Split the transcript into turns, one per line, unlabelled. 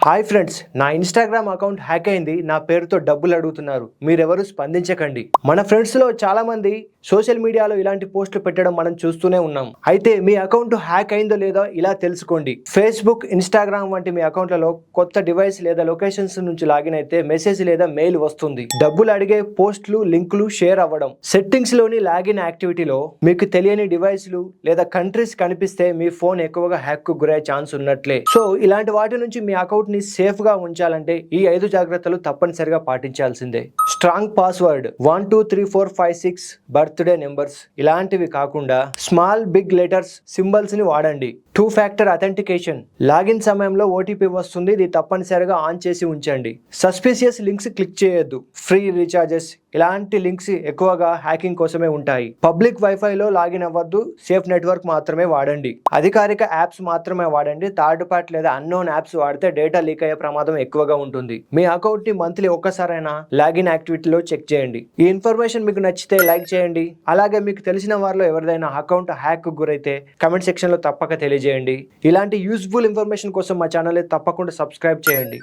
Hi friends, నా Instagram account hack అయింది. నా పేరుతో డబ్బులు అడుగుతున్నారు. మీరెవరు స్పందించకండి. మన ఫ్రెండ్స్లో చాలా మంది సోషల్ మీడియాలో ఇలాంటి పోస్టులు పెట్టడం మనం చూస్తూనే ఉన్నాం. అయితే మీ అకౌంట్ హ్యాక్ అయిందో లేదో ఇలా తెలుసుకోండి. ఫేస్బుక్, ఇన్స్టాగ్రామ్ వంటి మీ అకౌంట్లలో కొత్త డివైస్ లేదా లొకేషన్స్ నుంచి లాగిన్ అయితే మెసేజ్ లేదా మెయిల్ వస్తుంది. డబ్బులు అడిగే పోస్టులు, లింకులు షేర్ అవ్వడం. సెట్టింగ్స్ లోని లాగిన్ యాక్టివిటీలో మీకు తెలియని డివైస్లు లేదా కంట్రీస్ కనిపిస్తే మీ ఫోన్ ఎక్కువగా హ్యాక్ కు గురయ్యే ఛాన్స్ ఉన్నట్లే. సో ఇలాంటి వాటి నుంచి మీ అకౌంట్ ని సేఫ్ గా ఉంచాలంటే ఈ 5 జాగ్రత్తలు తప్పనిసరిగా పాటించాల్సిందే. స్ట్రాంగ్ పాస్వర్డ్ 123456 బర్త్డే నెంబర్స్ ఇలాంటివి కాకుండా స్మాల్ బిగ్ లెటర్స్, సింబల్స్ ని వాడండి. 2 ఫ్యాక్టర్ అథెంటికేషన్. లాగిన్ సమయంలో ఓటీపీ వస్తుంది, ఇది తప్పనిసరిగా ఆన్ చేసి ఉంచండి. సస్పిషియస్ లింక్స్ క్లిక్ చేయొద్దు. ఫ్రీ రీఛార్జెస్ ఇలాంటి లింక్స్ ఎక్కువగా హ్యాకింగ్ కోసమే ఉంటాయి. పబ్లిక్ వైఫైలో లాగిన్ అవ్వద్దు. సేఫ్ నెట్వర్క్ మాత్రమే వాడండి. అధికారిక యాప్స్ మాత్రమే వాడండి. థర్డ్ పార్టీ లేదా అన్నోన్ యాప్స్ వాడితే డేటా లీక్ అయ్యే ప్రమాదం ఎక్కువగా ఉంటుంది. మీ అకౌంట్ ని మంత్లీ ఒక్కసారైనా లాగిన్ యాక్టివిటీలో చెక్ చేయండి. ఈ ఇన్ఫర్మేషన్ మీకు నచ్చితే లైక్ చేయండి. అలాగే మీకు తెలిసిన వారిలో ఎవరిదైనా అకౌంట్ హ్యాక్ గురైతే కమెంట్ సెక్షన్ లో తప్పక తెలియజేయండి. ఇలాంటి యూస్ఫుల్ ఇన్ఫర్మేషన్ కోసం మా ఛానల్ తప్పకుండా సబ్స్క్రైబ్ చేయండి.